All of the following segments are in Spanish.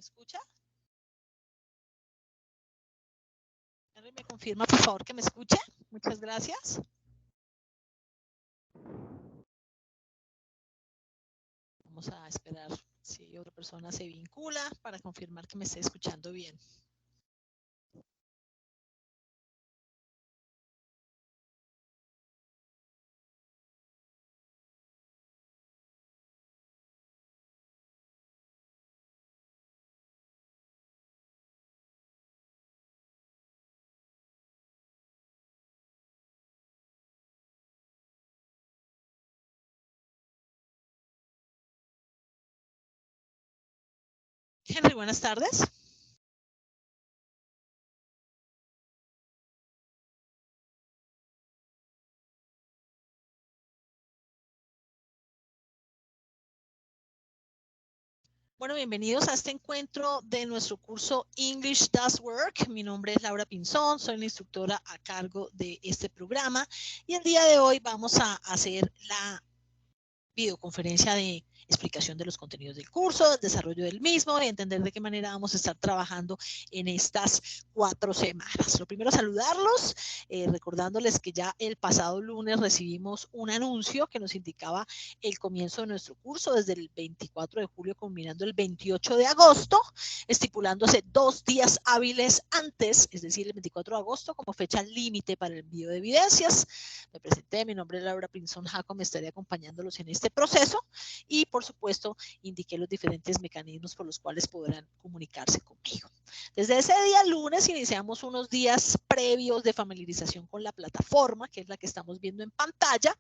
escucha? Henry, ¿me confirma, por favor, que me escuche? Muchas gracias. Vamos a esperar si otra persona se vincula para confirmar que me esté escuchando bien. Henry, buenas tardes. Bueno, bienvenidos a este encuentro de nuestro curso English Does Work. Mi nombre es Laura Pinzón, soy la instructora a cargo de este programa y el día de hoy vamos a hacer la videoconferencia de explicación de los contenidos del curso, desarrollo del mismo y entender de qué manera vamos a estar trabajando en estas 4 semanas. Lo primero, saludarlos, recordándoles que ya el pasado lunes recibimos un anuncio que nos indicaba el comienzo de nuestro curso desde el 24 de julio, culminando el 28 de agosto, estipulándose 2 días hábiles antes, es decir, el 24 de agosto, como fecha límite para el envío de evidencias. Me presenté, mi nombre es Laura Pinzón Jaco, me estaré acompañándolos en este proceso y, por supuesto, indiqué los diferentes mecanismos por los cuales podrán comunicarse conmigo. Desde ese día lunes iniciamos unos días previos de familiarización con la plataforma, que es la que estamos viendo en pantalla.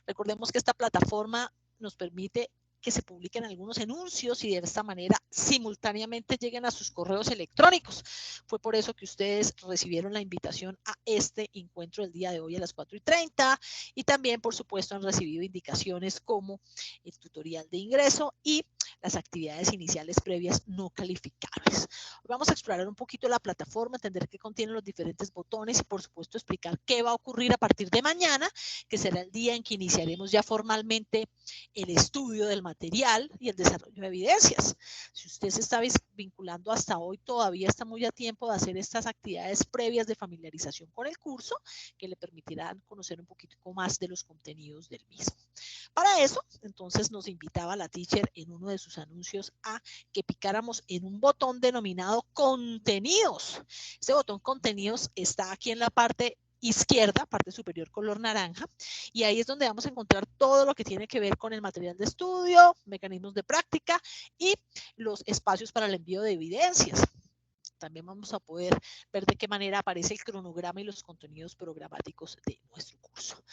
Recordemos que esta plataforma nos permite que se publiquen algunos anuncios y de esta manera simultáneamente lleguen a sus correos electrónicos. Fue por eso que ustedes recibieron la invitación a este encuentro del día de hoy a las 4:30 y también, por supuesto, han recibido indicaciones como el tutorial de ingreso y las actividades iniciales previas no calificables. Hoy vamos a explorar un poquito la plataforma, entender qué contienen los diferentes botones y, por supuesto, explicar qué va a ocurrir a partir de mañana, que será el día en que iniciaremos ya formalmente el estudio del material y el desarrollo de evidencias. Si usted se está vinculando hasta hoy, todavía está muy a tiempo de hacer estas actividades previas de familiarización con el curso, que le permitirán conocer un poquito más de los contenidos del mismo. Para eso, entonces, nos invitaba la teacher en uno de sus anuncios a que picáramos en un botón denominado contenidos. Este botón contenidos está aquí en la parte izquierda, parte superior color naranja, y ahí es donde vamos a encontrar todo lo que tiene que ver con el material de estudio, mecanismos de práctica y los espacios para el envío de evidencias. También vamos a poder ver de qué manera aparece el cronograma y los contenidos programáticos de nuestro curso.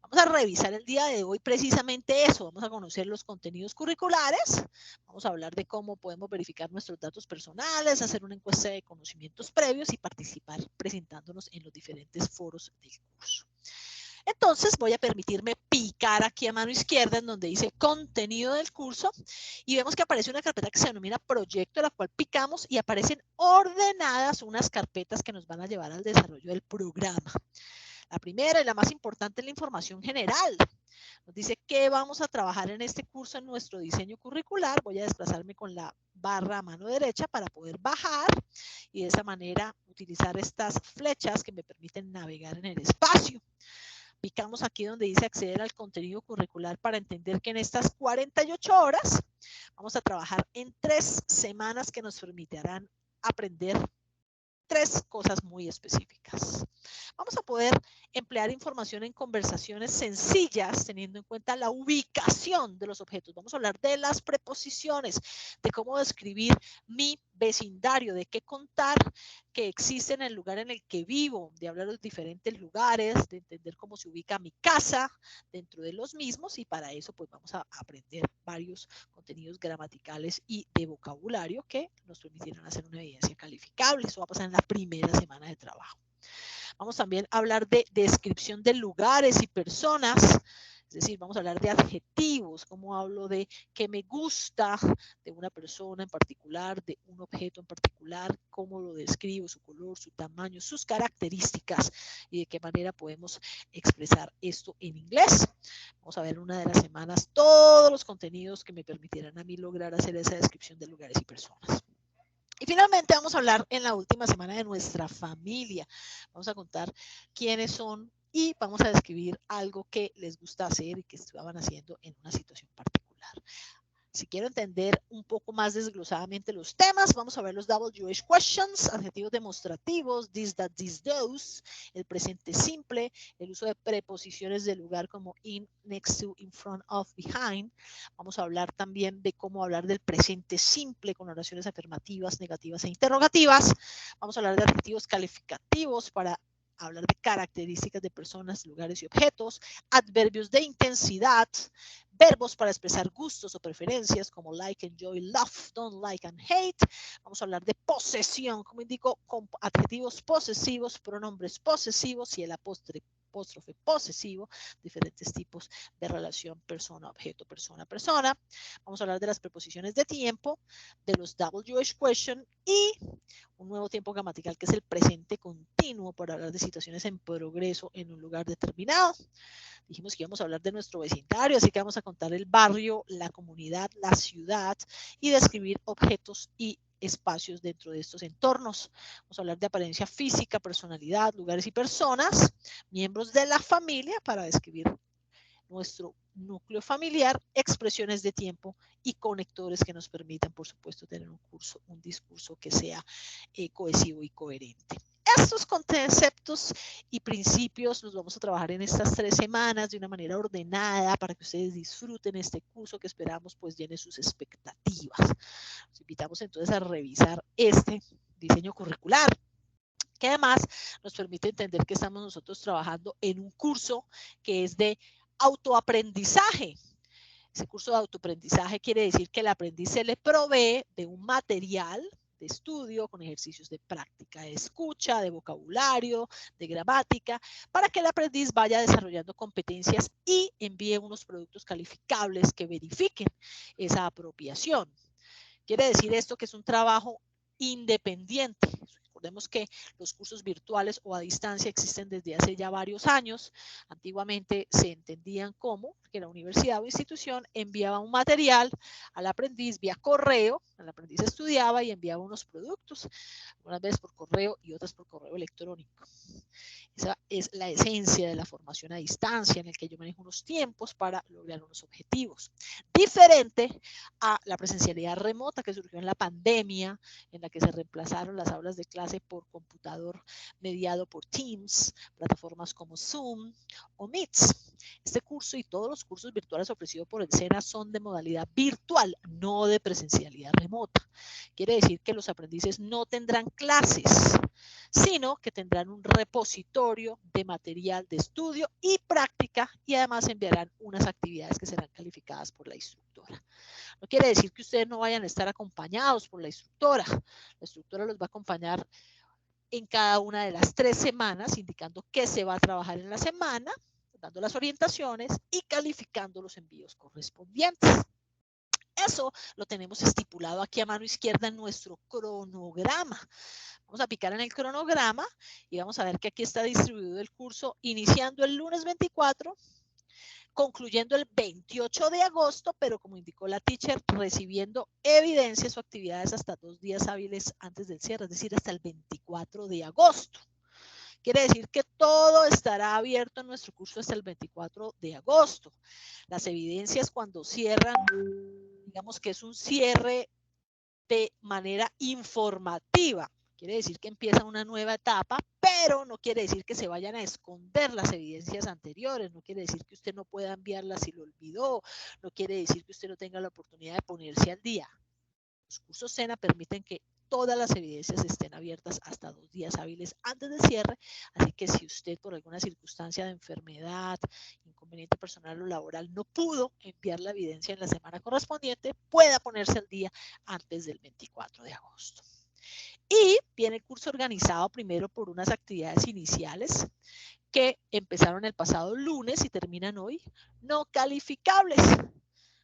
Vamos a revisar el día de hoy precisamente eso. Vamos a conocer los contenidos curriculares. Vamos a hablar de cómo podemos verificar nuestros datos personales, hacer una encuesta de conocimientos previos y participar presentándonos en los diferentes foros del curso. Entonces voy a permitirme picar aquí a mano izquierda en donde dice contenido del curso y vemos que aparece una carpeta que se denomina proyecto, la cual picamos y aparecen ordenadas unas carpetas que nos van a llevar al desarrollo del programa. La primera y la más importante es la información general. Nos dice qué vamos a trabajar en este curso en nuestro diseño curricular. Voy a desplazarme con la barra a mano derecha para poder bajar y de esa manera utilizar estas flechas que me permiten navegar en el espacio. Picamos aquí donde dice acceder al contenido curricular para entender que en estas 48 horas vamos a trabajar en 3 semanas que nos permitirán aprender 3 cosas muy específicas. Vamos a poder emplear información en conversaciones sencillas, teniendo en cuenta la ubicación de los objetos. Vamos a hablar de las preposiciones, de cómo describir mi vecindario, de qué contar que existe en el lugar en el que vivo, de hablar de los diferentes lugares, de entender cómo se ubica mi casa dentro de los mismos, y para eso pues vamos a aprender varios contenidos gramaticales y de vocabulario que nos permitirán hacer una evidencia calificable. Eso va a pasar en la primera semana de trabajo. Vamos también a hablar de descripción de lugares y personas, es decir, vamos a hablar de adjetivos, cómo hablo de qué me gusta de una persona en particular, de un objeto en particular, cómo lo describo, su color, su tamaño, sus características y de qué manera podemos expresar esto en inglés. Vamos a ver en una de las semanas todos los contenidos que me permitirán a mí lograr hacer esa descripción de lugares y personas. Y finalmente vamos a hablar en la última semana de nuestra familia. Vamos a contar quiénes son y vamos a describir algo que les gusta hacer y que estaban haciendo en una situación particular. Si quiero entender un poco más desglosadamente los temas, vamos a ver los WH questions, adjetivos demostrativos, this, that, this, those, el presente simple, el uso de preposiciones de lugar como in, next to, in front of, behind. Vamos a hablar también de cómo hablar del presente simple con oraciones afirmativas, negativas e interrogativas. Vamos a hablar de adjetivos calificativos para hablar de características de personas, lugares y objetos, adverbios de intensidad, verbos para expresar gustos o preferencias como like, enjoy, love, don't like and hate. Vamos a hablar de posesión, como indico, con adjetivos posesivos, pronombres posesivos y el apóstrofe posesivo, diferentes tipos de relación persona-objeto, persona-persona. Vamos a hablar de las preposiciones de tiempo, de los WH question y un nuevo tiempo gramatical que es el presente continuo para hablar de situaciones en progreso en un lugar determinado. Dijimos que íbamos a hablar de nuestro vecindario, así que vamos a contar el barrio, la comunidad, la ciudad y describir objetos y espacios dentro de estos entornos. Vamos a hablar de apariencia física, personalidad, lugares y personas, miembros de la familia para describir nuestro núcleo familiar, expresiones de tiempo y conectores que nos permitan, por supuesto, tener un discurso que sea cohesivo y coherente. Estos conceptos y principios los vamos a trabajar en estas 3 semanas de una manera ordenada para que ustedes disfruten este curso que esperamos pues llene sus expectativas. Los invitamos entonces a revisar este diseño curricular, que además nos permite entender que estamos nosotros trabajando en un curso que es de autoaprendizaje. Ese curso de autoaprendizaje quiere decir que el aprendiz se le provee de un material de estudio con ejercicios de práctica, de escucha, de vocabulario, de gramática, para que el aprendiz vaya desarrollando competencias y envíe unos productos calificables que verifiquen esa apropiación. Quiere decir esto que es un trabajo independiente. Recordemos que los cursos virtuales o a distancia existen desde hace ya varios años. Antiguamente se entendían como que la universidad o institución enviaba un material al aprendiz vía correo, el aprendiz estudiaba y enviaba unos productos, unas veces por correo y otras por correo electrónico. Esa es la esencia de la formación a distancia, en el que yo manejo unos tiempos para lograr unos objetivos. Diferente a la presencialidad remota que surgió en la pandemia, en la que se reemplazaron las aulas de clase por computador mediado por Teams, plataformas como Zoom o Meets. Este curso y todos los cursos virtuales ofrecidos por el SENA son de modalidad virtual, no de presencialidad remota. Quiere decir que los aprendices no tendrán clases, sino que tendrán un repositorio de material de estudio y práctica y además enviarán unas actividades que serán calificadas por la instructora. No quiere decir que ustedes no vayan a estar acompañados por la instructora. La instructora los va a acompañar en cada una de las 3 semanas, indicando qué se va a trabajar en la semana, dando las orientaciones y calificando los envíos correspondientes. Eso lo tenemos estipulado aquí a mano izquierda en nuestro cronograma. Vamos a picar en el cronograma y vamos a ver que aquí está distribuido el curso iniciando el lunes 24, concluyendo el 28 de agosto, pero como indicó la teacher, recibiendo evidencias o actividades hasta 2 días hábiles antes del cierre, es decir, hasta el 24 de agosto. Quiere decir que todo estará abierto en nuestro curso hasta el 24 de agosto. Las evidencias cuando cierran, digamos que es un cierre de manera informativa. Quiere decir que empieza una nueva etapa, pero no quiere decir que se vayan a esconder las evidencias anteriores, no quiere decir que usted no pueda enviarlas si lo olvidó, no quiere decir que usted no tenga la oportunidad de ponerse al día. Los cursos SENA permiten que todas las evidencias estén abiertas hasta 2 días hábiles antes del cierre, así que si usted por alguna circunstancia de enfermedad, inconveniente personal o laboral no pudo enviar la evidencia en la semana correspondiente, pueda ponerse al día antes del 24 de agosto. Y viene el curso organizado primero por unas actividades iniciales que empezaron el pasado lunes y terminan hoy, no calificables,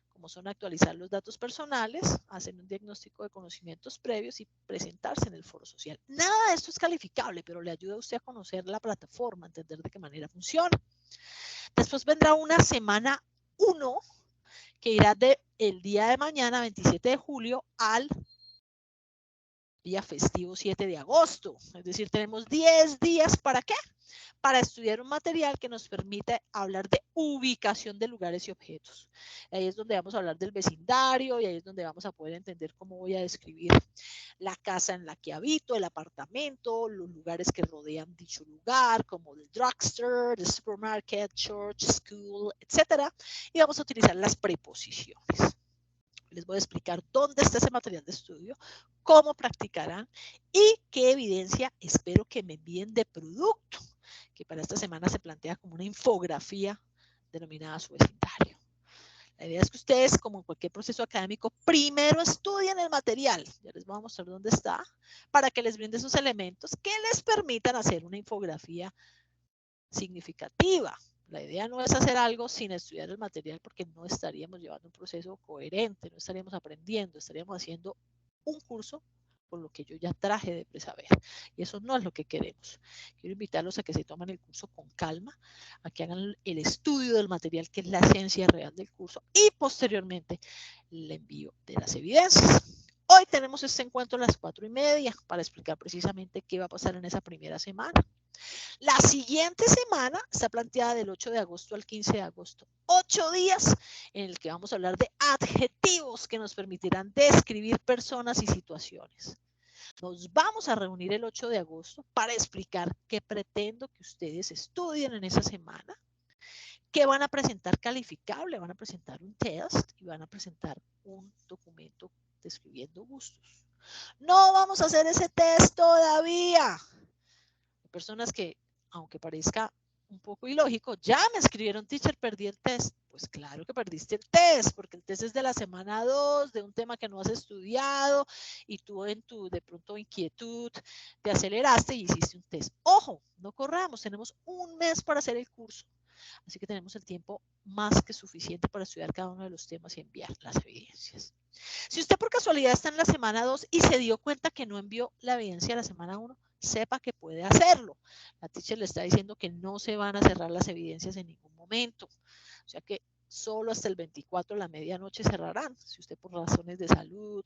como son actualizar los datos personales, hacer un diagnóstico de conocimientos previos y presentarse en el foro social. Nada de esto es calificable, pero le ayuda a usted a conocer la plataforma, a entender de qué manera funciona. Después vendrá una semana 1 que irá del día de mañana, 27 de julio, al día festivo 7 de agosto. Es decir, tenemos 10 días ¿para qué? Para estudiar un material que nos permite hablar de ubicación de lugares y objetos. Ahí es donde vamos a hablar del vecindario y ahí es donde vamos a poder entender cómo voy a describir la casa en la que habito, el apartamento, los lugares que rodean dicho lugar, como el drugstore, el supermarket, church, school, etc. Y vamos a utilizar las preposiciones. Les voy a explicar dónde está ese material de estudio, cómo practicarán y qué evidencia espero que me envíen de producto, que para esta semana se plantea como una infografía denominada su vecindario. La idea es que ustedes, como en cualquier proceso académico, primero estudien el material. Ya les voy a mostrar dónde está, para que les brinde esos elementos que les permitan hacer una infografía significativa. La idea no es hacer algo sin estudiar el material porque no estaríamos llevando un proceso coherente, no estaríamos aprendiendo, estaríamos haciendo un curso con lo que yo ya traje de presaber. Y eso no es lo que queremos. Quiero invitarlos a que se tomen el curso con calma, a que hagan el estudio del material, que es la esencia real del curso, y posteriormente el envío de las evidencias. Hoy tenemos este encuentro a las 4:30 para explicar precisamente qué va a pasar en esa primera semana. La siguiente semana está planteada del 8 de agosto al 15 de agosto. 8 días en el que vamos a hablar de adjetivos que nos permitirán describir personas y situaciones. Nos vamos a reunir el 8 de agosto para explicar qué pretendo que ustedes estudien en esa semana, qué van a presentar calificable, van a presentar un test y van a presentar un documento describiendo gustos. No vamos a hacer ese test todavía. Hay personas que, aunque parezca un poco ilógico, ya me escribieron, teacher, perdí el test. Pues claro que perdiste el test, porque el test es de la semana 2, de un tema que no has estudiado, y tú en tu, de pronto, inquietud, te aceleraste y hiciste un test. Ojo, no corramos, tenemos un mes para hacer el curso. Así que tenemos el tiempo más que suficiente para estudiar cada uno de los temas y enviar las evidencias. Si usted por casualidad está en la semana 2 y se dio cuenta que no envió la evidencia de la semana 1, sepa que puede hacerlo. La teacher le está diciendo que no se van a cerrar las evidencias en ningún momento. O sea que solo hasta el 24 de la medianoche cerrarán. Si usted por razones de salud,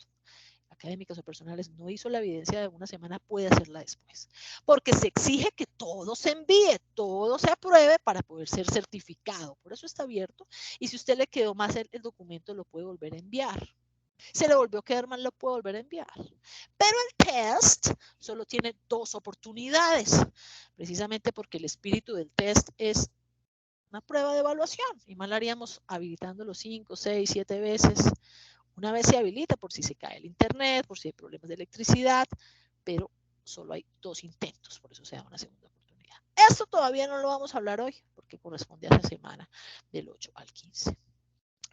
académicas o personales no hizo la evidencia de una semana, puede hacerla después. Porque se exige que todo se envíe, todo se apruebe para poder ser certificado. Por eso está abierto. Y si usted le quedó más el documento, lo puede volver a enviar. Se le volvió a quedar mal, lo puede volver a enviar. Pero el test solo tiene 2 oportunidades, precisamente porque el espíritu del test es una prueba de evaluación. Y mal haríamos habilitándolo 5, 6, 7 veces. Una vez se habilita por si se cae el internet, por si hay problemas de electricidad, pero solo hay 2 intentos, por eso se da una segunda oportunidad. Esto todavía no lo vamos a hablar hoy, porque corresponde a esa semana del 8 al 15.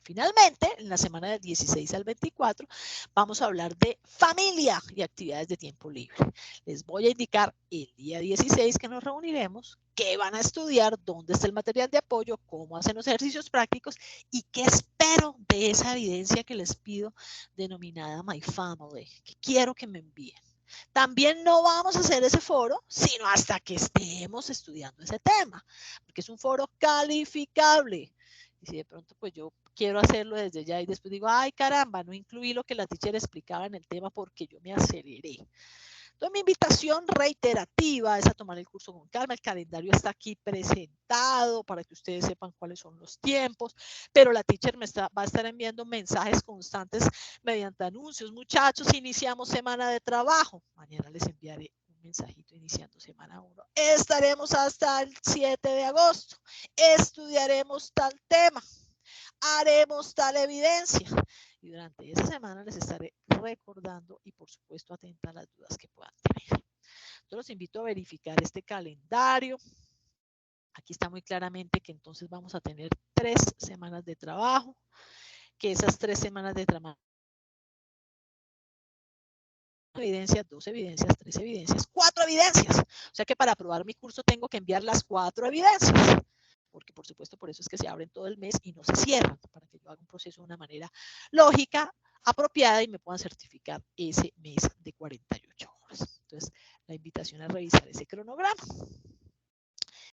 Finalmente, en la semana del 16 al 24, vamos a hablar de familia y actividades de tiempo libre. Les voy a indicar el día 16 que nos reuniremos, qué van a estudiar, dónde está el material de apoyo, cómo hacen los ejercicios prácticos y qué espero de esa evidencia que les pido denominada My Family, que quiero que me envíen. También no vamos a hacer ese foro, sino hasta que estemos estudiando ese tema, porque es un foro calificable. Y si de pronto pues yo quiero hacerlo desde ya y después digo, ay caramba, no incluí lo que la teacher explicaba en el tema porque yo me aceleré. Entonces mi invitación reiterativa es a tomar el curso con calma. El calendario está aquí presentado para que ustedes sepan cuáles son los tiempos, pero la teacher va a estar enviando mensajes constantes mediante anuncios. Muchachos, iniciamos semana de trabajo. Mañana les enviaré un mensajito iniciando semana 1. Estaremos hasta el 7 de agosto. Estudiaremos tal tema. Haremos tal evidencia. Y durante esa semana les estaré recordando y por supuesto atenta a las dudas que puedan tener. Yo los invito a verificar este calendario. Aquí está muy claramente que entonces vamos a tener 3 semanas de trabajo, que esas 3 semanas de trabajo, evidencias, 2 evidencias, 3 evidencias, 4 evidencias. O sea que para aprobar mi curso tengo que enviar las 4 evidencias. Porque por supuesto por eso es que se abren todo el mes y no se cierran, para que yo haga un proceso de una manera lógica, apropiada y me puedan certificar ese mes de 48 horas. Entonces, la invitación a revisar ese cronograma.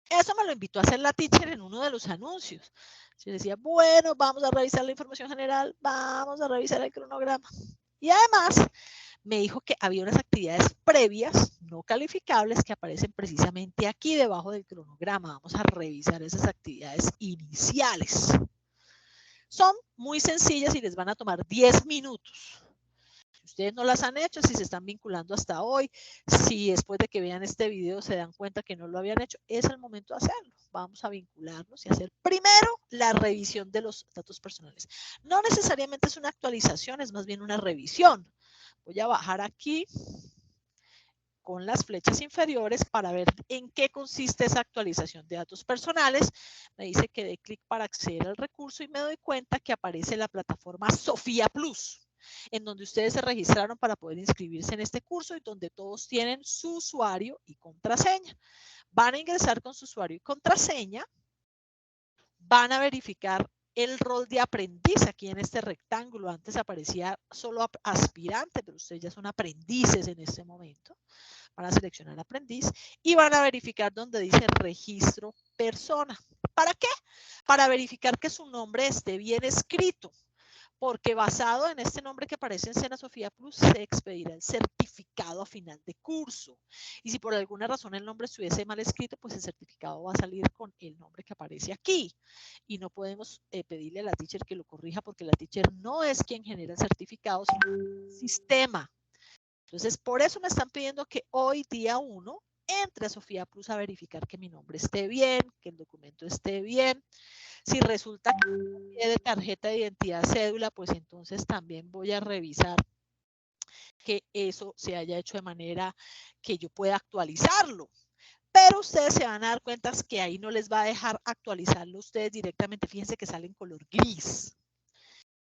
Eso me lo invitó a hacer la teacher en uno de los anuncios. Se decía, bueno, vamos a revisar la información general, vamos a revisar el cronograma. Y además me dijo que había unas actividades previas no calificables que aparecen precisamente aquí debajo del cronograma. Vamos a revisar esas actividades iniciales. Son muy sencillas y les van a tomar 10 minutos. Si ustedes no las han hecho, si se están vinculando hasta hoy, si después de que vean este video se dan cuenta que no lo habían hecho, es el momento de hacerlo. Vamos a vincularnos y hacer primero la revisión de los datos personales. No necesariamente es una actualización, es más bien una revisión. Voy a bajar aquí con las flechas inferiores para ver en qué consiste esa actualización de datos personales. Me dice que dé clic para acceder al recurso y me doy cuenta que aparece la plataforma Sofía Plus, en donde ustedes se registraron para poder inscribirse en este curso y donde todos tienen su usuario y contraseña. Van a ingresar con su usuario y contraseña, van a verificar el rol de aprendiz aquí en este rectángulo. Antes aparecía solo aspirante, pero ustedes ya son aprendices en este momento. Van a seleccionar aprendiz y van a verificar donde dice registro persona. ¿Para qué? Para verificar que su nombre esté bien escrito, porque basado en este nombre que aparece en Sena Sofía Plus se expedirá el certificado a final de curso. Y si por alguna razón el nombre estuviese mal escrito, pues el certificado va a salir con el nombre que aparece aquí. Y no podemos pedirle a la teacher que lo corrija porque la teacher no es quien genera el certificado, sino el sistema. Entonces, por eso me están pidiendo que hoy, día 1, entre a Sofía Plus a verificar que mi nombre esté bien, que el documento esté bien. Si resulta que de tarjeta de identidad cédula, pues entonces también voy a revisar que eso se haya hecho de manera que yo pueda actualizarlo. Pero ustedes se van a dar cuenta que ahí no les va a dejar actualizarlo ustedes directamente. Fíjense que sale en color gris.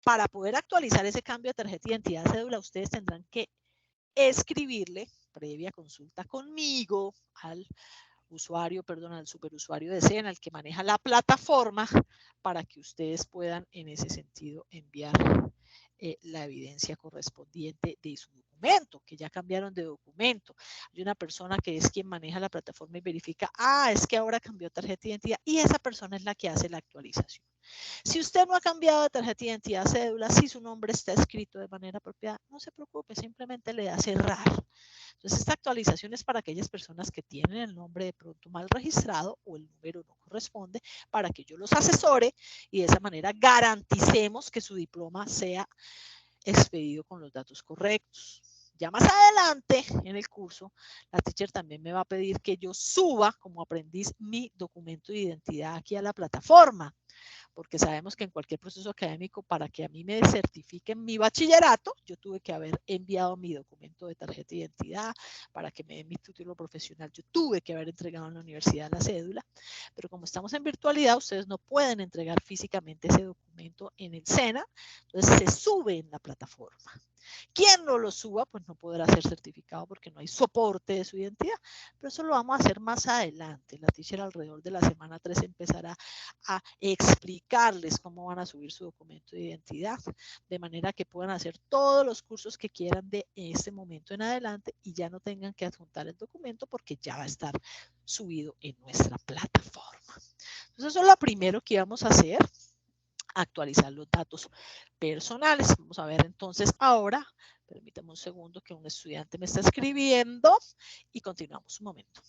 Para poder actualizar ese cambio de tarjeta de identidad cédula, ustedes tendrán que escribirle previa consulta conmigo al usuario, perdón, al superusuario de Sena, al que maneja la plataforma, para que ustedes puedan en ese sentido enviar la evidencia correspondiente de su documento, que ya cambiaron de documento. Hay una persona que es quien maneja la plataforma y verifica, es que ahora cambió tarjeta de identidad y esa persona es la que hace la actualización. Si usted no ha cambiado de tarjeta de identidad cédula, si su nombre está escrito de manera apropiada, no se preocupe, simplemente le da cerrar. Entonces, esta actualización es para aquellas personas que tienen el nombre de pronto mal registrado o el número no corresponde, para que yo los asesore y de esa manera garanticemos que su diploma sea expedido con los datos correctos. Ya más adelante en el curso, la teacher también me va a pedir que yo suba como aprendiz mi documento de identidad aquí a la plataforma, porque sabemos que en cualquier proceso académico, para que a mí me certifiquen mi bachillerato, yo tuve que haber enviado mi documento de tarjeta de identidad. Para que me den mi título profesional, yo tuve que haber entregado en la universidad la cédula, pero como estamos en virtualidad, ustedes no pueden entregar físicamente ese documento en el SENA, entonces se sube en la plataforma. Quien no lo suba, pues no podrá ser certificado porque no hay soporte de su identidad, pero eso lo vamos a hacer más adelante. La teacher alrededor de la semana 3 empezará a explicarles cómo van a subir su documento de identidad, de manera que puedan hacer todos los cursos que quieran de este momento en adelante y ya no tengan que adjuntar el documento porque ya va a estar subido en nuestra plataforma. Entonces eso es lo primero que vamos a hacer, actualizar los datos personales. Vamos a ver entonces ahora, permítame un segundo que un estudiante me está escribiendo y continuamos un momento.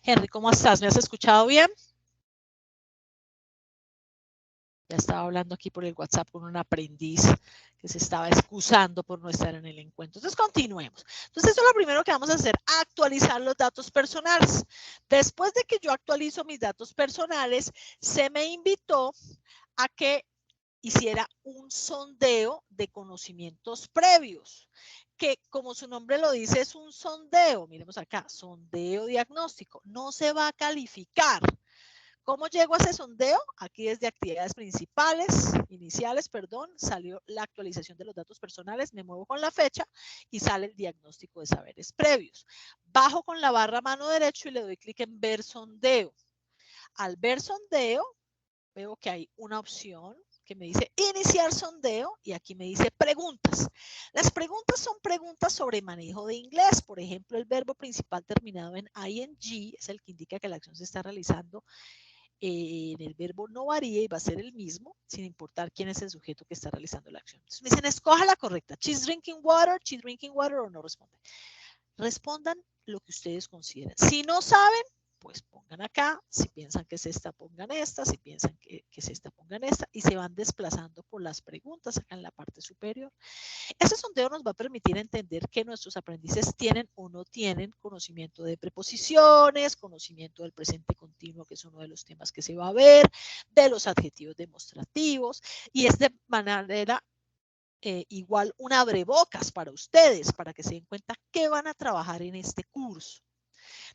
Henry, ¿cómo estás? ¿Me has escuchado bien? Ya estaba hablando aquí por el WhatsApp con un aprendiz que se estaba excusando por no estar en el encuentro. Entonces, continuemos. Entonces, eso es lo primero que vamos a hacer, actualizar los datos personales. Después de que yo actualizo mis datos personales, se me invitó a que hiciera un sondeo de conocimientos previos. que, como su nombre lo dice, es un sondeo. Miremos acá, sondeo diagnóstico. No se va a calificar. ¿Cómo llego a ese sondeo? Aquí desde actividades iniciales, salió la actualización de los datos personales, me muevo con la fecha y sale el diagnóstico de saberes previos. Bajo con la barra mano derecha y le doy clic en ver sondeo. Al ver sondeo, veo que hay una opción que me dice iniciar sondeo y aquí me dice preguntas. Las preguntas son preguntas sobre manejo de inglés. Por ejemplo, el verbo principal terminado en ing es el que indica que la acción se está realizando en el verbo no varía y va a ser el mismo, sin importar quién es el sujeto que está realizando la acción. Entonces me dicen, escoja la correcta. She's drinking water o no responde. Respondan lo que ustedes consideren. Si no saben, pues pongan acá. Si piensan que es esta, pongan esta. Si piensan que es esta, pongan esta. Y se van desplazando por las preguntas acá en la parte superior. Este sondeo nos va a permitir entender que nuestros aprendices tienen o no tienen conocimiento de preposiciones, conocimiento del presente continuo, que es uno de los temas que se va a ver, de los adjetivos demostrativos, y es de manera igual un abrebocas para ustedes, para que se den cuenta qué van a trabajar en este curso.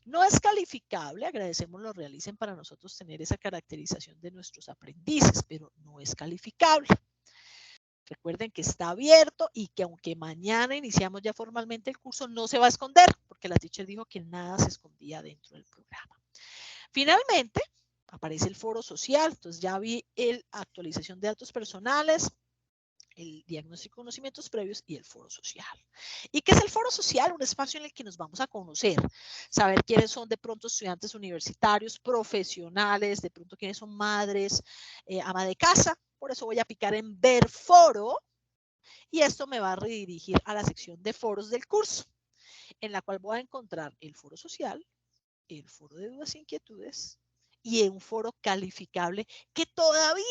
No es calificable, agradecemos lo realicen para nosotros tener esa caracterización de nuestros aprendices, pero no es calificable. Recuerden que está abierto y que aunque mañana iniciamos ya formalmente el curso, no se va a esconder, porque la teacher dijo que nada se escondía dentro del programa. Finalmente, aparece el foro social. Entonces ya vi la actualización de datos personales, el diagnóstico de conocimientos previos y el foro social. ¿Y qué es el foro social? Un espacio en el que nos vamos a conocer, saber quiénes son de pronto estudiantes universitarios, profesionales, de pronto quiénes son madres, ama de casa. Por eso voy a picar en ver foro y esto me va a redirigir a la sección de foros del curso, en la cual voy a encontrar el foro social, el foro de dudas e inquietudes y un foro calificable que todavía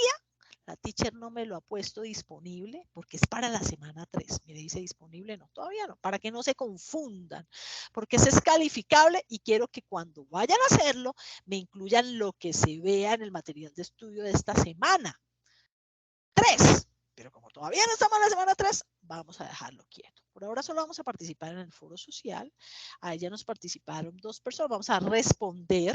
la teacher no me lo ha puesto disponible porque es para la semana 3. Mire, dice disponible, no, todavía no, para que no se confundan, porque ese es calificable y quiero que cuando vayan a hacerlo me incluyan lo que se vea en el material de estudio de esta semana 3. Pero como todavía no estamos en la semana 3, vamos a dejarlo quieto. Por ahora solo vamos a participar en el foro social. Ahí ya nos participaron 2 personas. Vamos a responder.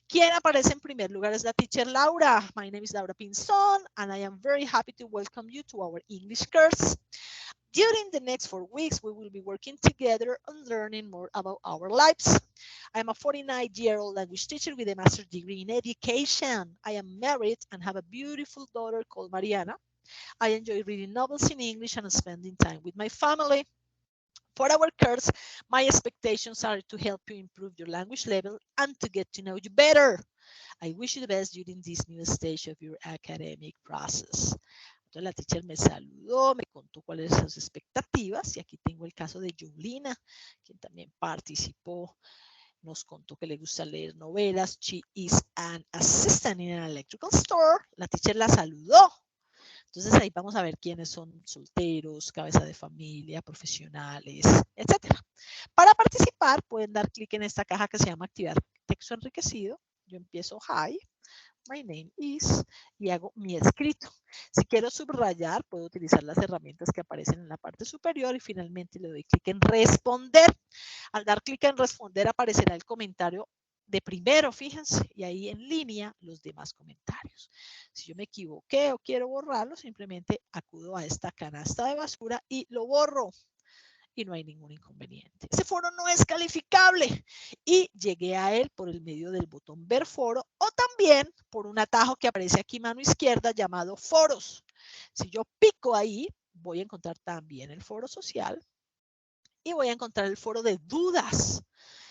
¿Quién aparece en primer lugar? Es la teacher Laura. My name is Laura Pinzón, and I am very happy to welcome you to our English course. During the next 4 weeks, we will be working together on learning more about our lives. I am a 49-year-old language teacher with a master's degree in education. I am married and have a beautiful daughter called Mariana. I enjoy reading novels in English and spending time with my family. For our course, my expectations are to help you improve your language level and to get to know you better. I wish you the best during this new stage of your academic process. Entonces la teacher me saludó, me contó cuáles son sus expectativas y aquí tengo el caso de Julina, quien también participó, nos contó que le gusta leer novelas. She is an assistant in an electrical store. La teacher la saludó. Entonces ahí vamos a ver quiénes son solteros, cabeza de familia, profesionales, etcétera. Para participar pueden dar clic en esta caja que se llama activar texto enriquecido. Yo empiezo hi. My name is, y hago mi escrito. Si quiero subrayar, puedo utilizar las herramientas que aparecen en la parte superior y finalmente le doy clic en responder. Al dar clic en responder aparecerá el comentario de primero, fíjense, y ahí en línea los demás comentarios. Si yo me equivoqué o quiero borrarlo, simplemente acudo a esta canasta de basura y lo borro. Y no hay ningún inconveniente. Ese foro no es calificable y llegué a él por el medio del botón ver foro o también por un atajo que aparece aquí mano izquierda llamado foros. Si yo pico ahí, voy a encontrar también el foro social y voy a encontrar el foro de dudas.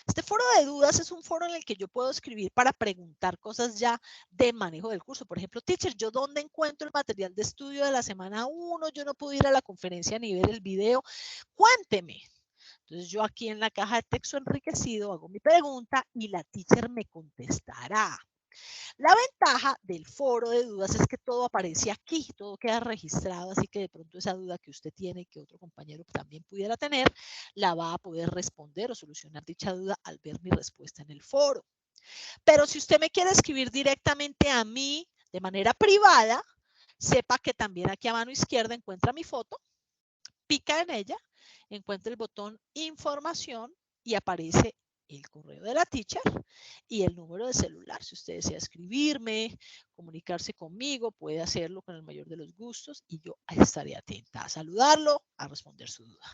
Este foro de dudas es un foro en el que yo puedo escribir para preguntar cosas ya de manejo del curso. Por ejemplo, teacher, ¿yo dónde encuentro el material de estudio de la semana 1? Yo no pude ir a la conferencia ni ver el video. Cuénteme. Entonces yo aquí en la caja de texto enriquecido hago mi pregunta y la teacher me contestará. La ventaja del foro de dudas es que todo aparece aquí, todo queda registrado, así que de pronto esa duda que usted tiene y que otro compañero también pudiera tener, la va a poder responder o solucionar dicha duda al ver mi respuesta en el foro. Pero si usted me quiere escribir directamente a mí de manera privada, sepa que también aquí a mano izquierda encuentra mi foto, pica en ella encuentra el botón información y aparece el correo de la teacher y el número de celular. Si usted desea escribirme, comunicarse conmigo, puede hacerlo con el mayor de los gustos y yo estaré atenta a saludarlo, a responder su duda.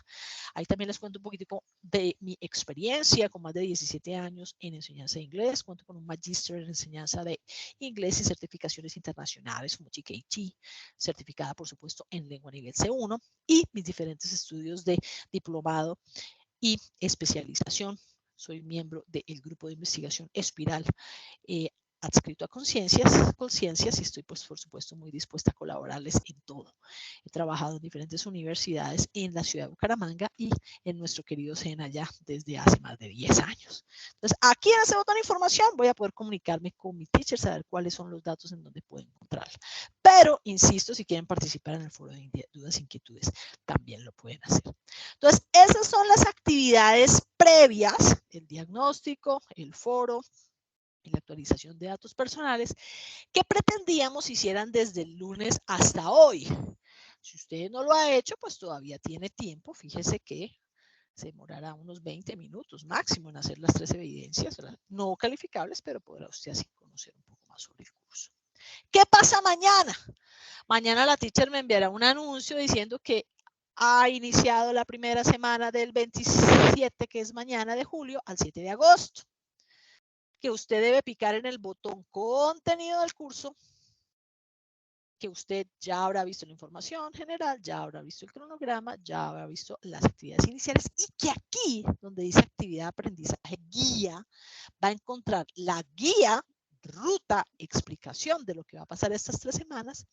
Ahí también les cuento un poquitico de mi experiencia con más de 17 años en enseñanza de inglés. Cuento con un magíster en enseñanza de inglés y certificaciones internacionales como GKT, certificada por supuesto en lengua nivel C1 y mis diferentes estudios de diplomado y especialización. Soy miembro del grupo de investigación Espiral, adscrito a Conciencias y estoy, pues, por supuesto, muy dispuesta a colaborarles en todo. He trabajado en diferentes universidades en la ciudad de Bucaramanga y en nuestro querido SENA ya desde hace más de 10 años. Entonces, aquí en ese botón de información voy a poder comunicarme con mi teacher, saber cuáles son los datos en donde puedo encontrarla. Pero, insisto, si quieren participar en el foro de dudas e inquietudes, también lo pueden hacer. Entonces, esas son las actividades previas, el diagnóstico, el foro, en la actualización de datos personales, que pretendíamos hicieran desde el lunes hasta hoy. Si usted no lo ha hecho, pues todavía tiene tiempo. Fíjese que se demorará unos 20 minutos máximo en hacer las 3 evidencias, no calificables, pero podrá usted así conocer un poco más sobre el curso. ¿Qué pasa mañana? Mañana la teacher me enviará un anuncio diciendo que ha iniciado la primera semana del 27, que es mañana de julio, al 7 de agosto. Que usted debe picar en el botón contenido del curso, que usted ya habrá visto la información general, ya habrá visto el cronograma, ya habrá visto las actividades iniciales y que aquí, donde dice actividad de aprendizaje guía, va a encontrar la guía, ruta, explicación de lo que va a pasar estas 3 semanas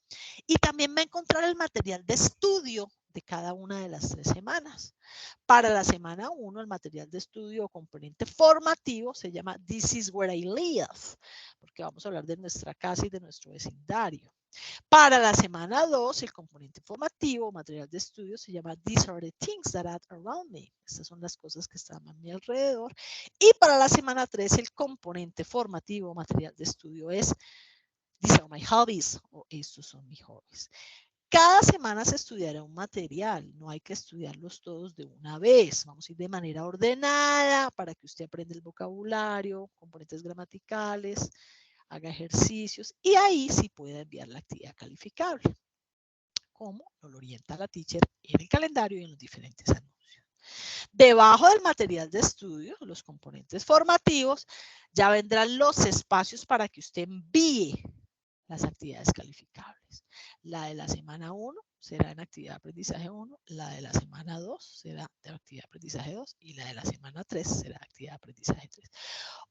y también va a encontrar el material de estudio de cada una de las 3 semanas. Para la semana 1, el material de estudio o componente formativo se llama This is where I live, porque vamos a hablar de nuestra casa y de nuestro vecindario. Para la semana 2, el componente formativo, material de estudio, se llama These are the things that are around me. Estas son las cosas que están a mi alrededor. Y para la semana 3, el componente formativo, material de estudio es These are my hobbies o estos son mis hobbies. Cada semana se estudiará un material, no hay que estudiarlos todos de una vez. Vamos a ir de manera ordenada para que usted aprenda el vocabulario, componentes gramaticales, haga ejercicios y ahí sí pueda enviar la actividad calificable. ¿Cómo? Nos lo orienta la teacher en el calendario y en los diferentes anuncios. Debajo del material de estudio, los componentes formativos, ya vendrán los espacios para que usted envíe las actividades calificables. La de la semana 1 será en actividad de aprendizaje 1, la de la semana 2 será de actividad de aprendizaje 2 y la de la semana 3 será de actividad de aprendizaje 3.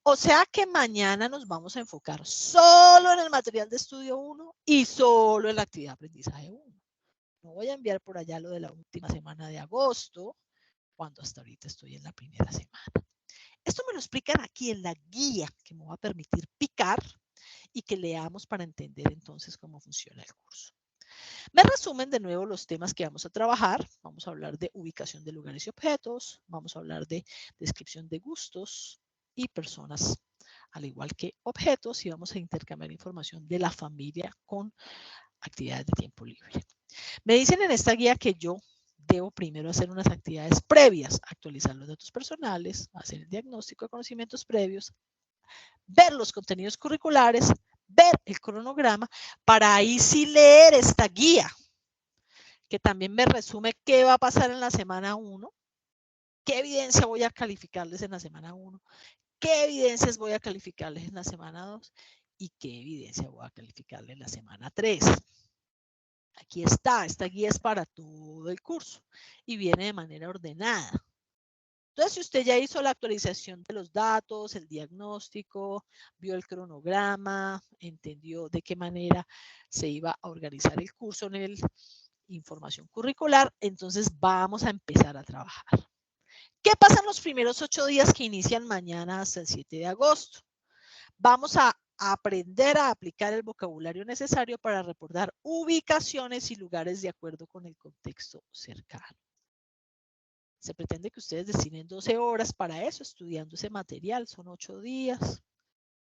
O sea que mañana nos vamos a enfocar solo en el material de estudio 1 y solo en la actividad de aprendizaje 1. No voy a enviar por allá lo de la última semana de agosto, cuando hasta ahorita estoy en la primera semana. Esto me lo explican aquí en la guía que me va a permitir picar y que leamos para entender entonces cómo funciona el curso. Me resumen de nuevo los temas que vamos a trabajar. Vamos a hablar de ubicación de lugares y objetos, vamos a hablar de descripción de gustos y personas, al igual que objetos, y vamos a intercambiar información de la familia con actividades de tiempo libre. Me dicen en esta guía que yo debo primero hacer unas actividades previas, actualizar los datos personales, hacer el diagnóstico de conocimientos previos, ver los contenidos curriculares, ver el cronograma, para ahí sí leer esta guía, que también me resume qué va a pasar en la semana 1, qué evidencia voy a calificarles en la semana 1, qué evidencias voy a calificarles en la semana 2 y qué evidencia voy a calificarles en la semana 3. Aquí está, esta guía es para todo el curso y viene de manera ordenada. Entonces, si usted ya hizo la actualización de los datos, el diagnóstico, vio el cronograma, entendió de qué manera se iba a organizar el curso en el información curricular, entonces vamos a empezar a trabajar. ¿Qué pasa en los primeros 8 días que inician mañana hasta el 7 de agosto? Vamos a aprender a aplicar el vocabulario necesario para recordar ubicaciones y lugares de acuerdo con el contexto cercano. Se pretende que ustedes destinen 12 horas para eso, estudiando ese material. Son 8 días,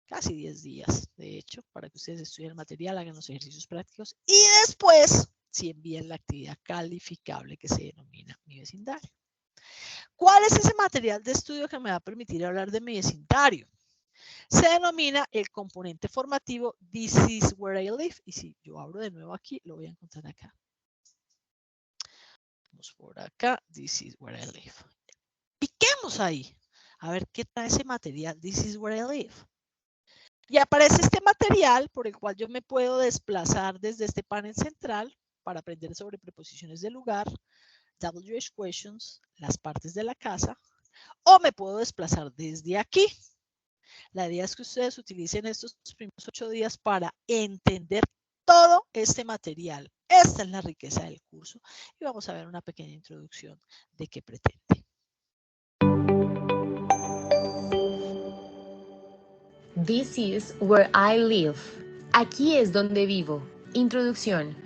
casi 10 días, de hecho, para que ustedes estudien el material, hagan los ejercicios prácticos y después, si envían la actividad calificable que se denomina mi vecindario. ¿Cuál es ese material de estudio que me va a permitir hablar de mi vecindario? Se denomina el componente formativo This is where I live. Y si yo abro de nuevo aquí, lo voy a encontrar acá. Vamos por acá, This is where I live. Piquemos ahí, a ver qué trae ese material, This is where I live. Y aparece este material por el cual yo me puedo desplazar desde este panel central para aprender sobre preposiciones de lugar, WH questions, las partes de la casa, o me puedo desplazar desde aquí. La idea es que ustedes utilicen estos primeros 8 días para entender todo este material. Esta es la riqueza del curso y vamos a ver una pequeña introducción de qué pretende. This is where I live. Aquí es donde vivo. Introducción.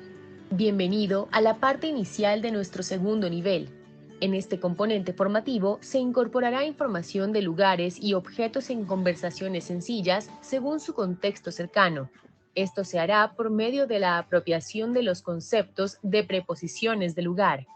Bienvenido a la parte inicial de nuestro segundo nivel. En este componente formativo se incorporará información de lugares y objetos en conversaciones sencillas según su contexto cercano. Esto se hará por medio de la apropiación de los conceptos de preposiciones de lugar.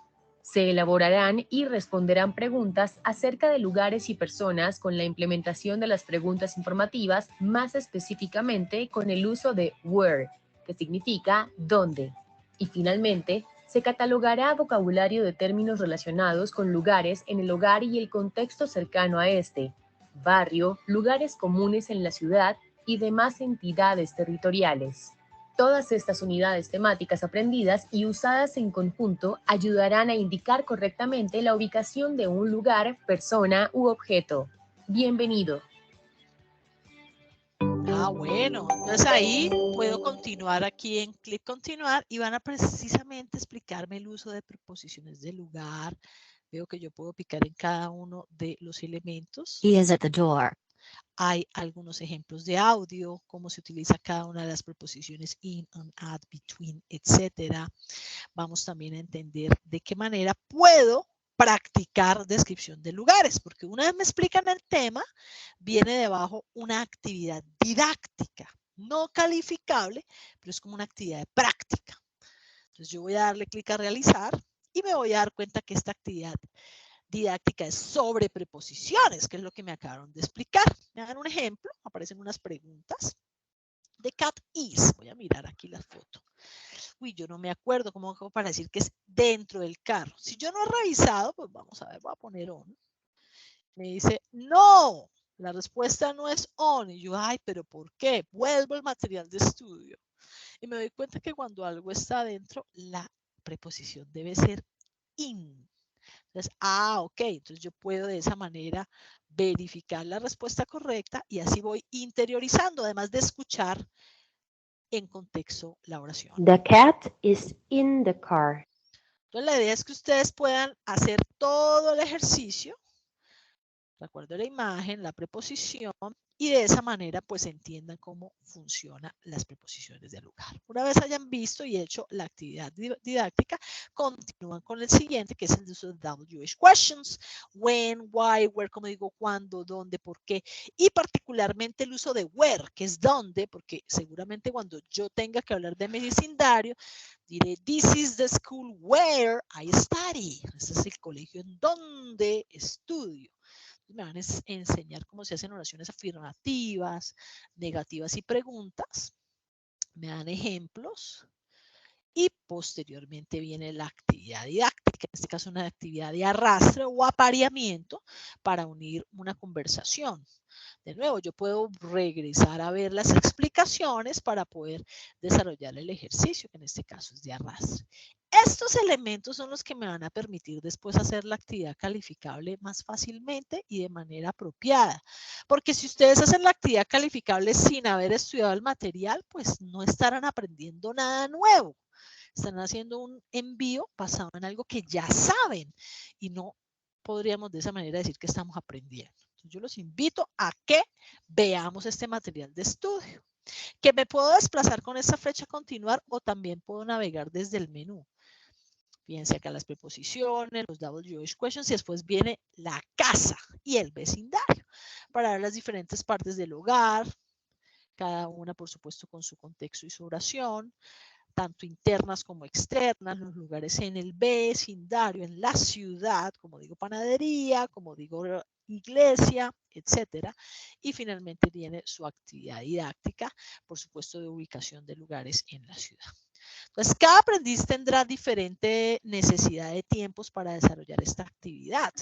Se elaborarán y responderán preguntas acerca de lugares y personas con la implementación de las preguntas informativas, más específicamente con el uso de where, que significa dónde. Y finalmente, se catalogará vocabulario de términos relacionados con lugares en el hogar y el contexto cercano a este, barrio, lugares comunes en la ciudad y demás entidades territoriales. Todas estas unidades temáticas aprendidas y usadas en conjunto ayudarán a indicar correctamente la ubicación de un lugar, persona u objeto. Bienvenido. Bueno, entonces ahí puedo continuar aquí en clic continuar y van a precisamente explicarme el uso de preposiciones de lugar. Veo que yo puedo picar en cada uno de los elementos. He is at the door. Hay algunos ejemplos de audio, cómo se utiliza cada una de las preposiciones in, on, at, between, etc. Vamos también a entender de qué manera puedo practicar descripción de lugares, porque una vez me explican el tema, viene debajo una actividad didáctica, no calificable, pero es como una actividad de práctica. Entonces yo voy a darle clic a realizar y me voy a dar cuenta que esta actividad didáctica es sobre preposiciones, que es lo que me acabaron de explicar. Me hagan un ejemplo, aparecen unas preguntas. The cat is, voy a mirar aquí la foto. Uy, yo no me acuerdo cómo hago para decir que es dentro del carro. Si yo no he revisado, pues vamos a ver, voy a poner on. Me dice, no, la respuesta no es on. Y yo, ay, pero ¿por qué? Vuelvo al material de estudio. Y me doy cuenta que cuando algo está adentro, la preposición debe ser in. Entonces, ok, entonces yo puedo de esa manera verificar la respuesta correcta y así voy interiorizando, además de escuchar en contexto la oración. The cat is in the car. Entonces, la idea es que ustedes puedan hacer todo el ejercicio, de acuerdo a la imagen, la preposición, y de esa manera pues entiendan cómo funcionan las preposiciones del lugar. Una vez hayan visto y hecho la actividad didáctica, continúan con el siguiente, que es el de uso de WH questions, when, why, where, como digo, cuándo, dónde, por qué, y particularmente el uso de where, que es dónde, porque seguramente cuando yo tenga que hablar de mi vecindario, diré, this is the school where I study. Este es el colegio en donde estudio. Me van a enseñar cómo se hacen oraciones afirmativas, negativas y preguntas. Me dan ejemplos y posteriormente viene la actividad didáctica, en este caso una actividad de arrastre o apareamiento para unir una conversación. De nuevo, yo puedo regresar a ver las explicaciones para poder desarrollar el ejercicio, que en este caso es de arrastre. Estos elementos son los que me van a permitir después hacer la actividad calificable más fácilmente y de manera apropiada. Porque si ustedes hacen la actividad calificable sin haber estudiado el material, pues no estarán aprendiendo nada nuevo. Están haciendo un envío basado en algo que ya saben y no podríamos de esa manera decir que estamos aprendiendo. Entonces, yo los invito a que veamos este material de estudio. Que me puedo desplazar con esta flecha continuar o también puedo navegar desde el menú. Fíjense acá las preposiciones, los WH questions y después viene la casa y el vecindario para ver las diferentes partes del hogar, cada una por supuesto con su contexto y su oración. tanto internas como externas, los lugares en el vecindario, en la ciudad, como digo, panadería, como digo, iglesia, etcétera. Y finalmente tiene su actividad didáctica, por supuesto, de ubicación de lugares en la ciudad. Entonces, cada aprendiz tendrá diferente necesidad de tiempos para desarrollar esta actividad.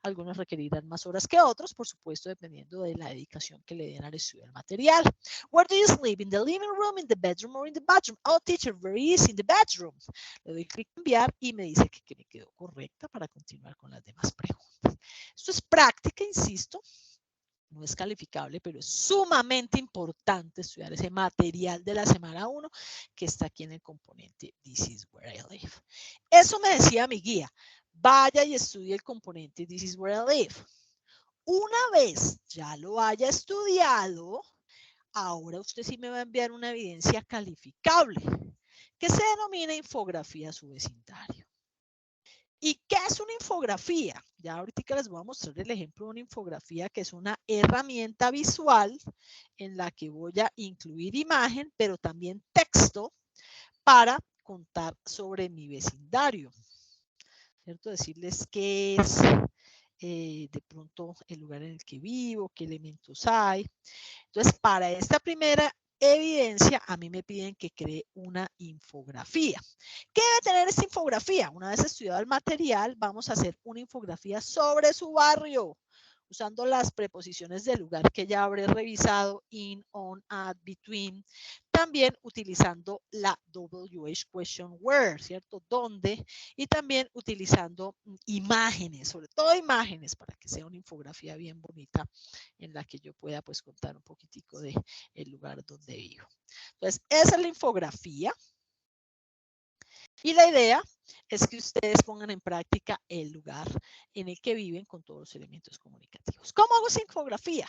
Algunos requerirán más horas que otros, por supuesto, dependiendo de la dedicación que le den al estudio del material. Where do you sleep? In the living room, in the bedroom, or in the bathroom? Oh, teacher, very easy, in the bedroom. Le doy clic en enviar y me dice que me quedó correcta para continuar con las demás preguntas. Esto es práctica, insisto. No es calificable, pero es sumamente importante estudiar ese material de la semana 1 que está aquí en el componente This is where I live. Eso me decía mi guía. Vaya y estudie el componente This is where I live. Una vez ya lo haya estudiado, ahora usted sí me va a enviar una evidencia calificable que se denomina infografía a su vecindario. ¿Y qué es una infografía? Ya ahorita les voy a mostrar el ejemplo de una infografía, que es una herramienta visual en la que voy a incluir imagen, pero también texto para contar sobre mi vecindario. ¿Cierto? Decirles qué es de pronto el lugar en el que vivo, qué elementos hay. Entonces, para esta primera evidencia, a mí me piden que cree una infografía. ¿Qué debe tener esta infografía? Una vez estudiado el material, vamos a hacer una infografía sobre su barrio, usando las preposiciones del lugar que ya habré revisado, in, on, at, between. También utilizando la WH question where, ¿cierto? ¿Dónde? Y también utilizando imágenes, sobre todo imágenes, para que sea una infografía bien bonita en la que yo pueda pues contar un poquitico de el lugar donde vivo. Entonces, esa es la infografía. Y la idea es que ustedes pongan en práctica el lugar en el que viven con todos los elementos comunicativos. ¿Cómo hago esa infografía?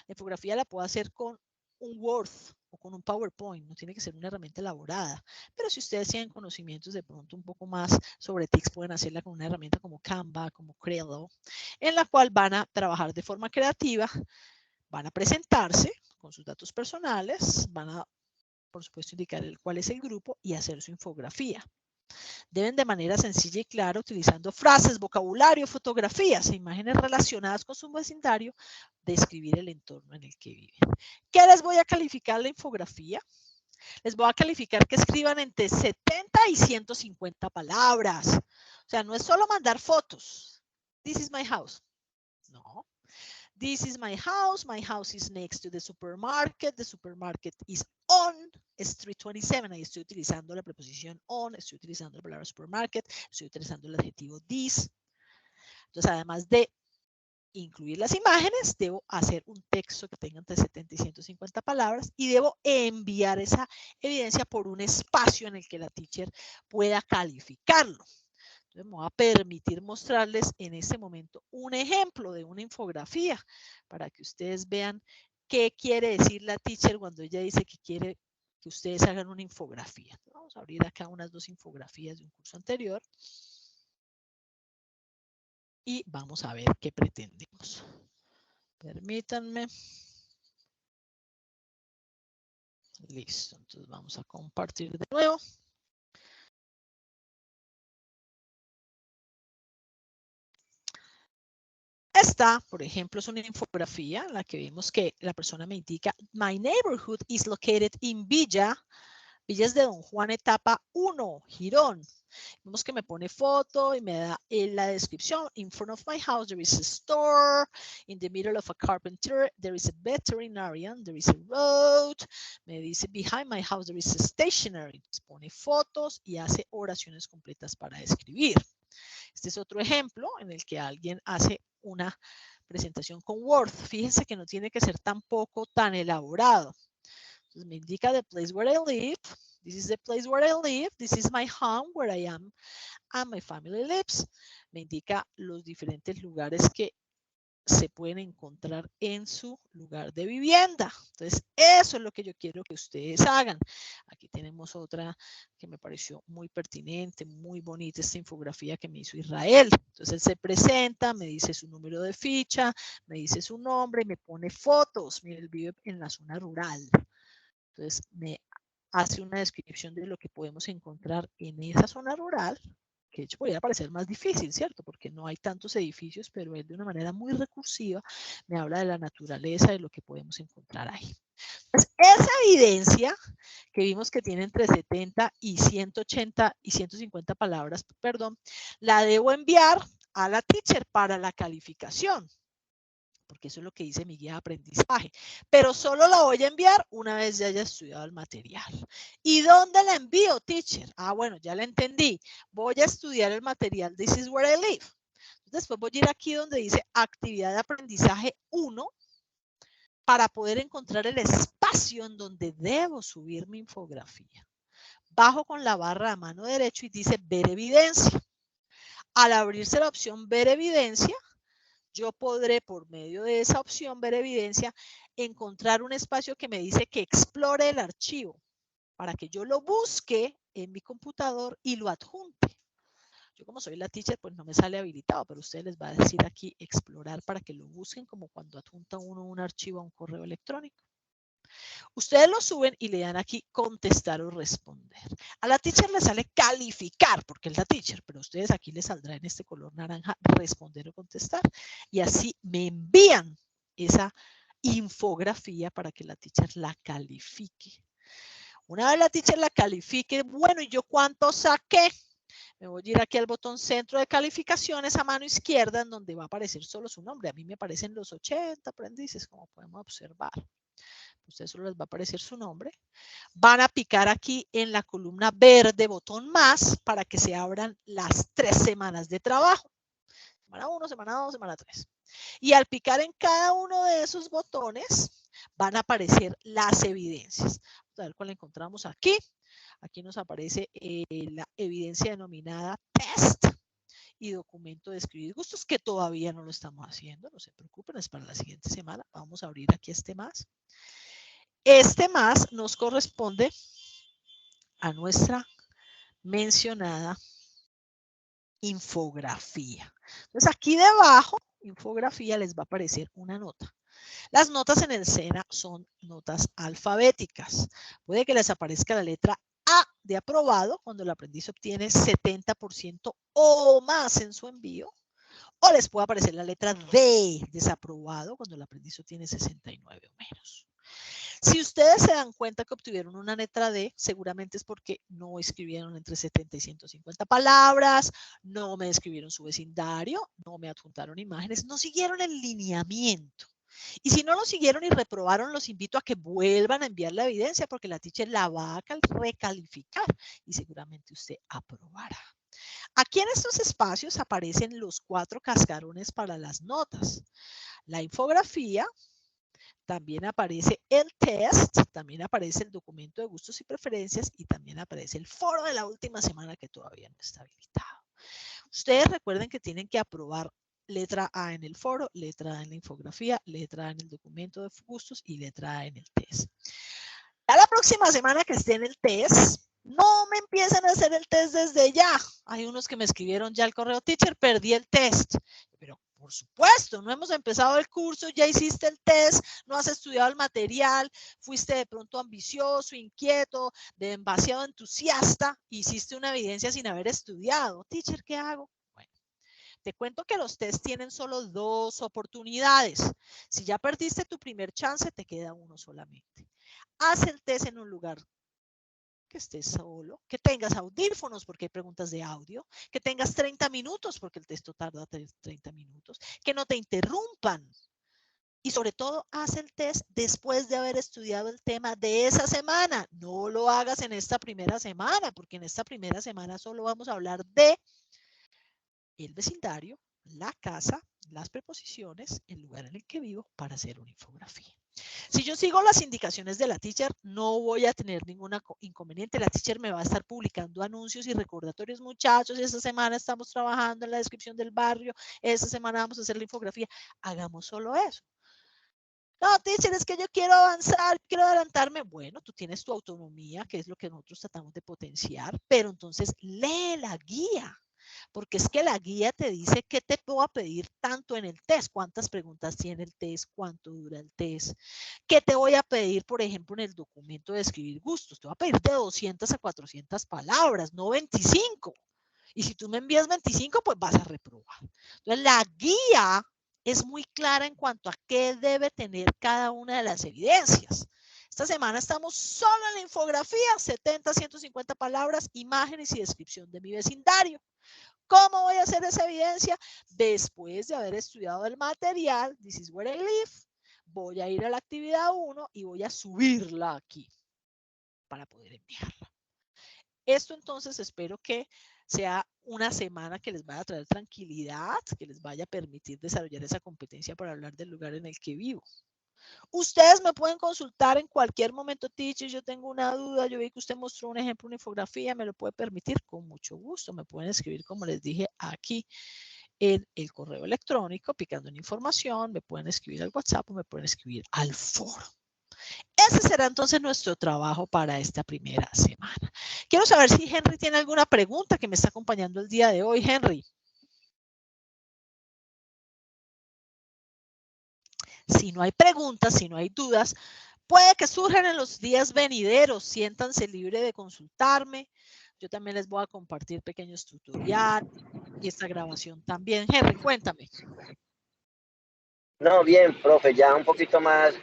La infografía la puedo hacer con un Word o con un PowerPoint, no tiene que ser una herramienta elaborada, pero si ustedes tienen conocimientos de pronto un poco más sobre TICS, pueden hacerla con una herramienta como Canva, como Trello, en la cual van a trabajar de forma creativa, van a presentarse con sus datos personales, van a, por supuesto, indicar cuál es el grupo y hacer su infografía. Deben de manera sencilla y clara, utilizando frases, vocabulario, fotografías e imágenes relacionadas con su vecindario, describir el entorno en el que viven. ¿Qué les voy a calificar la infografía? Les voy a calificar que escriban entre 70 y 150 palabras. O sea, no es solo mandar fotos. This is my house. No. This is my house is next to the supermarket is on Street 27, ahí estoy utilizando la preposición on, estoy utilizando la palabra supermarket, estoy utilizando el adjetivo this. Entonces, además de incluir las imágenes, debo hacer un texto que tenga entre 70 y 150 palabras y debo enviar esa evidencia por un espacio en el que la teacher pueda calificarlo. Entonces me voy a permitir mostrarles en este momento un ejemplo de una infografía para que ustedes vean qué quiere decir la teacher cuando ella dice que quiere que ustedes hagan una infografía. Vamos a abrir acá unas 2 infografías de un curso anterior y vamos a ver qué pretendemos. Permítanme. Listo, entonces vamos a compartir de nuevo. Esta, por ejemplo, es una infografía en la que vemos que la persona me indica, my neighborhood is located in Villas de Don Juan, etapa 1, Girón. Vemos que me pone foto y me da la descripción. In front of my house there is a store. In the middle of a carpenter there is a veterinarian. There is a road. Me dice behind my house there is a stationery. Pone fotos y hace oraciones completas para describir. Este es otro ejemplo en el que alguien hace una presentación con Word. Fíjense que no tiene que ser tampoco tan elaborado. Entonces me indica the place where I live. This is the place where I live. This is my home where I am and my family lives. Me indica los diferentes lugares que se pueden encontrar en su lugar de vivienda. Entonces, eso es lo que yo quiero que ustedes hagan. Aquí tenemos otra que me pareció muy pertinente, muy bonita, esta infografía que me hizo Israel. Entonces, él se presenta, me dice su número de ficha, me dice su nombre y me pone fotos. Mire, él vive en la zona rural. Entonces, me hace una descripción de lo que podemos encontrar en esa zona rural, que de hecho podría parecer más difícil, ¿cierto? Porque no hay tantos edificios, pero él de una manera muy recursiva me habla de la naturaleza, de lo que podemos encontrar ahí. Entonces, esa evidencia que vimos que tiene entre 70 y 180 y 150 palabras, perdón, la debo enviar a la teacher para la calificación, porque eso es lo que dice mi guía de aprendizaje, pero solo la voy a enviar una vez ya haya estudiado el material. ¿Y dónde la envío, teacher? Ah, bueno, ya la entendí. Voy a estudiar el material This is where I live. Después voy a ir aquí donde dice actividad de aprendizaje 1 para poder encontrar el espacio en donde debo subir mi infografía. Bajo con la barra a mano derecha y dice ver evidencia. Al abrirse la opción ver evidencia, yo podré, por medio de esa opción, ver evidencia, encontrar un espacio que me dice que explore el archivo para que yo lo busque en mi computador y lo adjunte. Yo como soy la teacher, pues no me sale habilitado, pero ustedes les va a decir aquí explorar para que lo busquen como cuando adjunta uno un archivo a un correo electrónico. Ustedes lo suben y le dan aquí contestar o responder. A la teacher le sale calificar porque es la teacher, pero a ustedes aquí les saldrá en este color naranja responder o contestar. Y así me envían esa infografía para que la teacher la califique. Una vez la teacher la califique, bueno, ¿y yo cuánto saqué? Me voy a ir aquí al botón centro de calificaciones a mano izquierda en donde va a aparecer solo su nombre. A mí me aparecen los 80 aprendices, como podemos observar. Ustedes solo les va a aparecer su nombre. Van a picar aquí en la columna verde, botón más, para que se abran las 3 semanas de trabajo. Semana 1, semana 2, semana 3. Y al picar en cada uno de esos botones, van a aparecer las evidencias. Vamos a ver cuál encontramos aquí. Aquí nos aparece la evidencia denominada test y documento de escribir gustos, que todavía no lo estamos haciendo. No se preocupen, es para la siguiente semana. Vamos a abrir aquí este más. Este más nos corresponde a nuestra mencionada infografía. Entonces aquí debajo, infografía, les va a aparecer una nota. Las notas en el SENA son notas alfabéticas. Puede que les aparezca la letra A de aprobado cuando el aprendiz obtiene 70% o más en su envío. O les puede aparecer la letra D, desaprobado, cuando el aprendiz obtiene 69 o menos. Si ustedes se dan cuenta que obtuvieron una letra D, seguramente es porque no escribieron entre 70 y 150 palabras, no me describieron su vecindario, no me adjuntaron imágenes, no siguieron el lineamiento. Y si no lo siguieron y reprobaron, los invito a que vuelvan a enviar la evidencia porque la teacher la va a recalificar y seguramente usted aprobará. Aquí en estos espacios aparecen los 4 cascarones para las notas. La infografía, también aparece el test, también aparece el documento de gustos y preferencias y también aparece el foro de la última semana que todavía no está habilitado. Ustedes recuerden que tienen que aprobar letra A en el foro, letra A en la infografía, letra A en el documento de gustos y letra A en el test. Ya la próxima semana que esté en el test, no me empiecen a hacer el test desde ya. Hay unos que me escribieron ya el correo, teacher, perdí el test. Pero por supuesto, no hemos empezado el curso, ya hiciste el test, no has estudiado el material, fuiste de pronto ambicioso, inquieto, demasiado entusiasta, hiciste una evidencia sin haber estudiado. Teacher, ¿qué hago? Bueno, te cuento que los test tienen solo 2 oportunidades. Si ya perdiste tu primer chance, te queda uno solamente. Haz el test en un lugar que estés solo, que tengas audífonos porque hay preguntas de audio, que tengas 30 minutos porque el texto tarda 30 minutos, que no te interrumpan. Y sobre todo, haz el test después de haber estudiado el tema de esa semana. No lo hagas en esta primera semana, porque en esta primera semana solo vamos a hablar de el vecindario, la casa, las preposiciones, el lugar en el que vivo para hacer una infografía. Si yo sigo las indicaciones de la teacher, no voy a tener ningún inconveniente. La teacher me va a estar publicando anuncios y recordatorios, muchachos. Esta semana estamos trabajando en la descripción del barrio. Esta semana vamos a hacer la infografía. Hagamos solo eso. No, teacher, es que yo quiero avanzar, quiero adelantarme. Bueno, tú tienes tu autonomía, que es lo que nosotros tratamos de potenciar, pero entonces lee la guía. porque es que la guía te dice qué te puedo pedir tanto en el test, cuántas preguntas tiene el test, cuánto dura el test, qué te voy a pedir, por ejemplo, en el documento de escribir gustos. Te voy a pedir de 200 a 400 palabras, no 25. Y si tú me envías 25, pues vas a reprobar. Entonces, la guía es muy clara en cuanto a qué debe tener cada una de las evidencias. Esta semana estamos solo en la infografía, 70, 150 palabras, imágenes y descripción de mi vecindario. ¿Cómo voy a hacer esa evidencia? Después de haber estudiado el material, this is where I live, voy a ir a la actividad 1 y voy a subirla aquí para poder enviarla. Esto entonces espero que sea una semana que les vaya a traer tranquilidad, que les vaya a permitir desarrollar esa competencia para hablar del lugar en el que vivo. Ustedes me pueden consultar en cualquier momento, teacher, yo tengo una duda, yo vi que usted mostró un ejemplo, una infografía, me lo puede permitir, con mucho gusto, me pueden escribir, como les dije, aquí en el correo electrónico, picando en información, me pueden escribir al WhatsApp o me pueden escribir al foro. Ese será entonces nuestro trabajo para esta primera semana. Quiero saber si Henry tiene alguna pregunta que me está acompañando el día de hoy. Henry. Si no hay preguntas, si no hay dudas, puede que surjan en los días venideros. Siéntanse libres de consultarme. Yo también les voy a compartir pequeños tutoriales y esta grabación también. Henry, cuéntame. No, bien, profe, ya un poquito más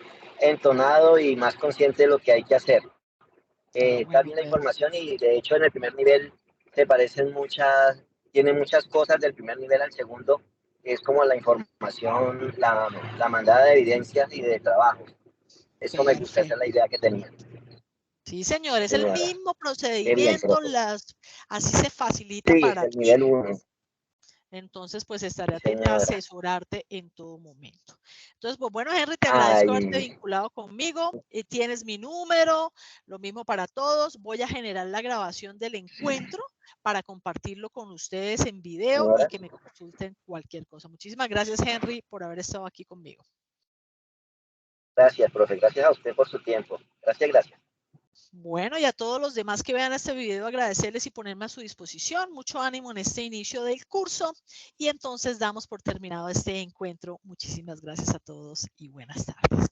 entonado y más consciente de lo que hay que hacer. Está bien la información y de hecho en el primer nivel se parecen muchas, tiene muchas cosas del primer nivel al segundo, es como la información, la mandada de evidencias y de trabajo. Eso me gusta, esa es la idea que tenía. Sí, señor, es Señora. el mismo Qué bien, procedimiento, profe. así se facilita Sí, para es el ti. nivel 1. Entonces, pues estaré atenta a Señora. asesorarte en todo momento. Entonces, pues bueno, Henry, te agradezco haberte vinculado conmigo. Tienes mi número, lo mismo para todos. Voy a generar la grabación del encuentro para compartirlo con ustedes en video Señora. y que me consulten cualquier cosa. Muchísimas gracias, Henry, por haber estado aquí conmigo. Gracias, profe. Gracias a usted por su tiempo. Gracias, gracias. Bueno, y a todos los demás que vean este video, agradecerles y ponerme a su disposición. Mucho ánimo en este inicio del curso. Y entonces damos por terminado este encuentro. Muchísimas gracias a todos y buenas tardes.